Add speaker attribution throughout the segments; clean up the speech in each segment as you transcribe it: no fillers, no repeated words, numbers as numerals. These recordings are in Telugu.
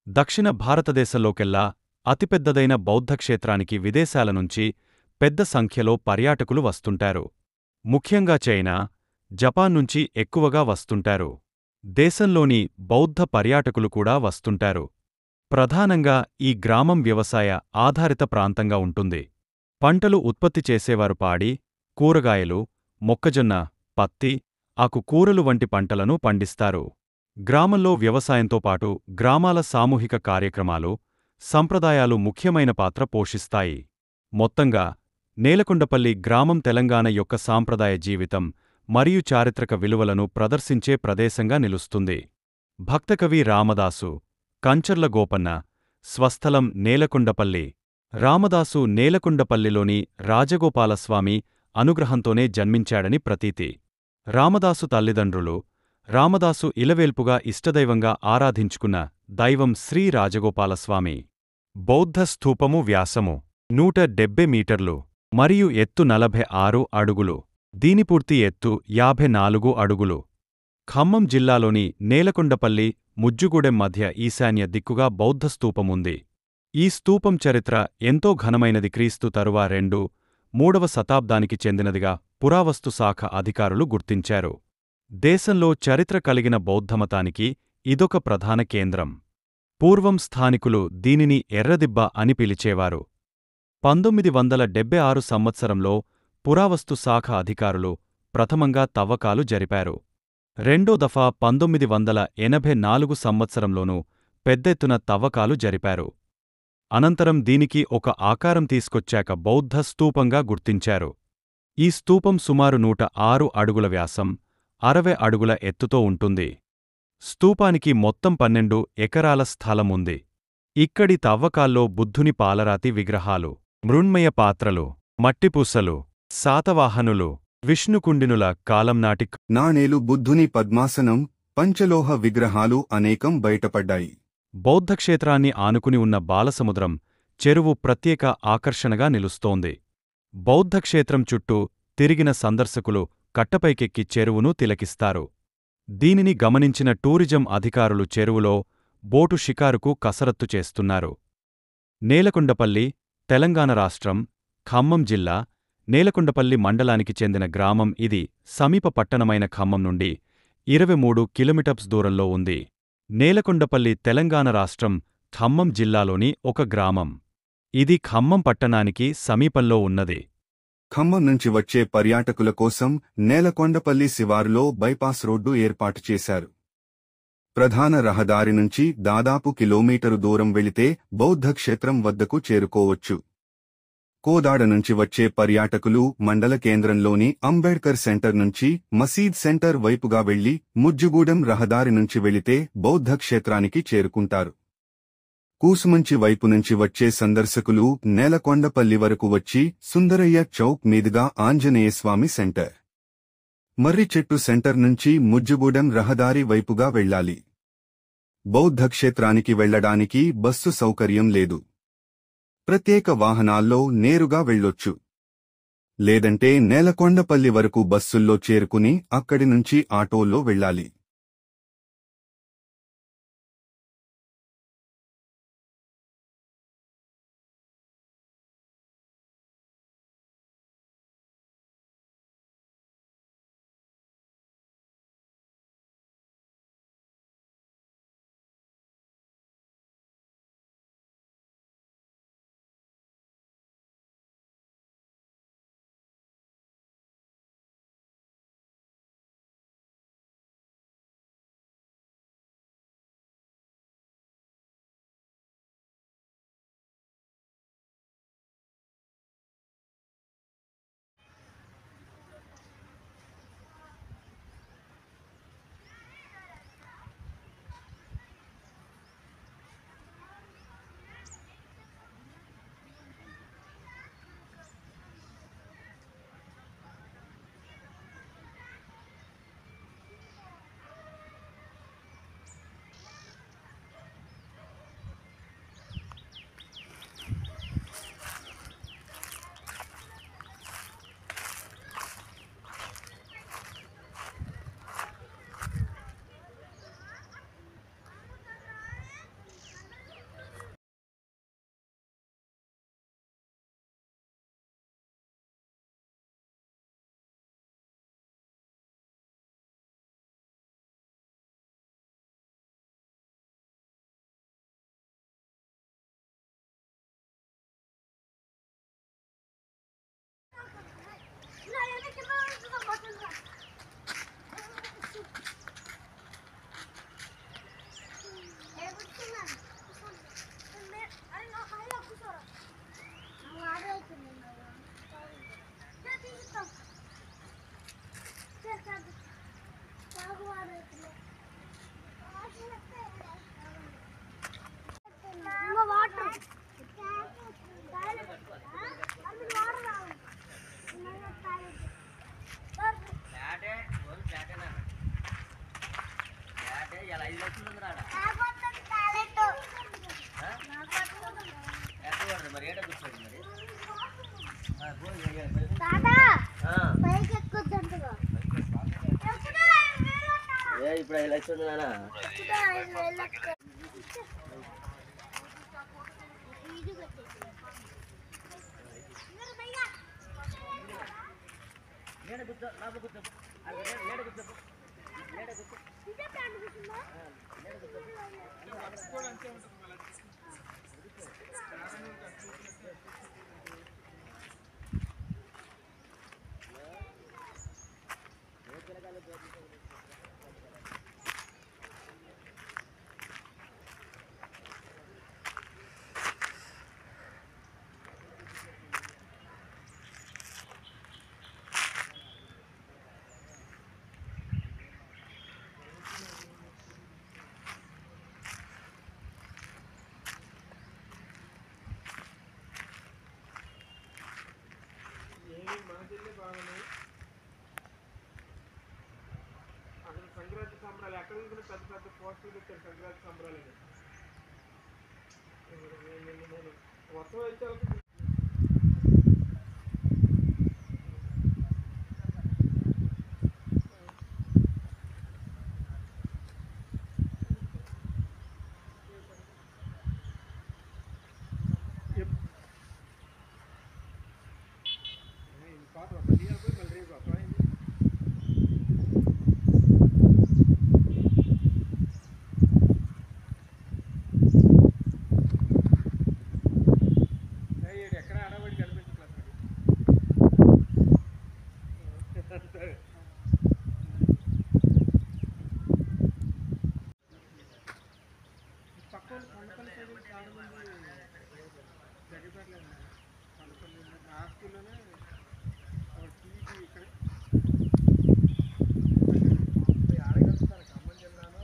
Speaker 1: దక్షిణ భారతదేశంలోకెల్లా అతిపెద్దదైన బౌద్ధక్షేత్రానికి విదేశాల నుంచి పెద్ద సంఖ్యలో పర్యాటకులు వస్తుంటారు. ముఖ్యంగా చైనా, జపాన్ నుంచి ఎక్కువగా వస్తుంటారు. దేశంలోని బౌద్ధ పర్యాటకులు కూడా వస్తుంటారు. ప్రధానంగా ఈ గ్రామం వ్యవసాయ ఆధారిత ప్రాంతంగా ఉంటుంది. పంటలు ఉత్పత్తి చేసేవారు పాడి, కూరగాయలు, మొక్కజొన్న, పత్తి, ఆకుకూరలు వంటి పంటలను పండిస్తారు. గ్రామంలో వ్యవసాయంతో పాటు గ్రామాల సామూహిక కార్యక్రమాలు, సంప్రదాయాలు ముఖ్యమైన పాత్ర పోషిస్తాయి. మొత్తంగా నేలకొండపల్లి గ్రామం తెలంగాణ యొక్క సాంప్రదాయ జీవితం మరియు చారిత్రక విలువలను ప్రదర్శించే ప్రదేశంగా నిలుస్తుంది. భక్తకవి రామదాసు, కంచర్ల గోపన్న, స్వస్థలం నేలకొండపల్లి. రామదాసు నేలకొండపల్లిలోని రాజగోపాలస్వామి అనుగ్రహంతోనే జన్మించాడని ప్రతీతి. రామదాసు తల్లిదండ్రులు రామదాసు ఇలవేల్పుగా ఇష్టదైవంగా ఆరాధించుకున్న దైవం శ్రీ రాజగోపాలస్వామి. బౌద్ధ స్థూపము వ్యాసము 170 మీటర్లు మరియు ఎత్తు 46 అడుగులు. దీని పూర్తి ఎత్తు 54 అడుగులు. ఖమ్మం జిల్లాలోని నేలకొండపల్లి, ముజ్జుగూడెం మధ్య ఈశాన్య దిక్కుగా బౌద్ధ స్తూపముంది. ఈ స్తూపం చరిత్ర ఎంతో ఘనమైనది. క్రీస్తు తరువా 2-3వ శతాబ్దానికి చెందినదిగా పురావస్తు శాఖ అధికారులు గుర్తించారు. దేశంలో చరిత్ర కలిగిన బౌద్ధమతానికి ఇదొక ప్రధాన కేంద్రం. పూర్వం స్థానికులు దీనిని ఎర్రదిబ్బ అని పిలిచేవారు. 1976 సంవత్సరంలో పురావస్తు శాఖ అధికారులు ప్రథమంగా తవ్వకాలు జరిపారు. రెండో దఫా 1984 సంవత్సరంలోనూ పెద్దెత్తున తవ్వకాలు జరిపారు. అనంతరం దీనికి ఒక ఆకారం తీసుకొచ్చాక బౌద్ధ స్తూపంగా గుర్తించారు. ఈ స్తూపం సుమారు 106 అడుగుల వ్యాసం, 60 అడుగుల ఎత్తుతో ఉంటుంది. స్తూపానికి మొత్తం 12 ఎకరాల స్థలం ఉంది. ఇక్కడి తవ్వకాల్లో బుద్ధుని పాలరాతి విగ్రహాలు, మృణ్మయ పాత్రలు, మట్టిపూసలు, శాతవాహనులు, విష్ణుకుండినుల కాలం నాటి
Speaker 2: నాణేలు, బుద్ధుని పద్మాసనం, పంచలోహ విగ్రహాలు అనేకం బయటపడ్డాయి.
Speaker 1: బౌద్ధక్షేత్రాన్ని ఆనుకుని ఉన్న బాలసముద్రం చెరువు ప్రత్యేక ఆకర్షణగా నిలుస్తోంది. బౌద్ధక్షేత్రం చుట్టూ తిరిగిన సందర్శకులు కట్టపైకెక్కి చెరువును తిలకిస్తారు. దీనిని గమనించిన టూరిజం అధికారులు చెరువులో బోటు షికారుకు కసరత్తు చేస్తున్నారు. నేలకొండపల్లి, తెలంగాణ రాష్ట్రం, ఖమ్మం జిల్లా, నేలకొండపల్లి మండలానికి చెందిన గ్రామం. ఇది సమీప పట్టణమైన ఖమ్మం నుండి 23 కిలోమీటర్స్ దూరంలో ఉంది. నేలకొండపల్లి తెలంగాణ రాష్ట్రం, ఖమ్మం జిల్లాలోని ఒక గ్రామం. ఇది ఖమ్మం పట్టణానికి సమీపంలో ఉన్నది.
Speaker 2: ఖమ్మం నుంచి వచ్చే పర్యాటకుల కోసం నేలకొండపల్లి శివారులో బైపాస్ రోడ్డు ఏర్పాటు చేశారు. ప్రధాన రహదారి నుంచి దాదాపు కిలోమీటరు దూరం వెళితే బౌద్ధక్షేత్రం వద్దకు చేరుకోవచ్చు. కోదాడ నుంచి వచ్చే పర్యాటకులు మండల కేంద్రంలోని అంబేడ్కర్ సెంటర్ నుంచి మసీద్ సెంటర్ వైపుగా వెళ్లి ముజ్జుగూడెం రహదారి నుంచి వెళితే బౌద్ధక్షేత్రానికి చేరుకుంటారు. కూసుమంచి వైపు నుంచి వచ్చే సందర్శకులు నేలకొండపల్లి వరకు వచ్చి సుందరయ్య చౌక్ మీదుగా ఆంజనేయస్వామి సెంటర్, మర్రి చెట్టు సెంటర్ నుంచి ముజ్జుగూడెం రహదారి వైపుగా వెళ్లాలి. బౌద్ధక్షేత్రానికి వెళ్లడానికి బస్సు సౌకర్యం లేదు. ప్రత్యేక వాహనాల్లో నేరుగా వెళ్ళొచ్చు. లేదంటే నేలకొండపల్లి వరకు బస్సుల్లో చేరుకుని అక్కడి నుంచి ఆటోల్లో వెళ్ళాలి.
Speaker 3: ఇప్పుడు 5 లక్షలు నానా
Speaker 4: అసలు సంక్రాంతి సంబరాలు ఎక్కడ చూసినా పెద్ద పెద్ద పోస్టులు పెట్టారు సంక్రాంతి సంబరాలు మొత్తం అయితే ఎక్కడ ఆడబడి కనిపించట్లేదు పక్కన కొండపల్లి సైడ్ చాలా మంది జగపట్లేదు కొండపల్లి ఆ స్కూల్లోనే టీవీ ఇక్కడ ఖమ్మం జిల్లాలో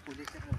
Speaker 4: पुलिस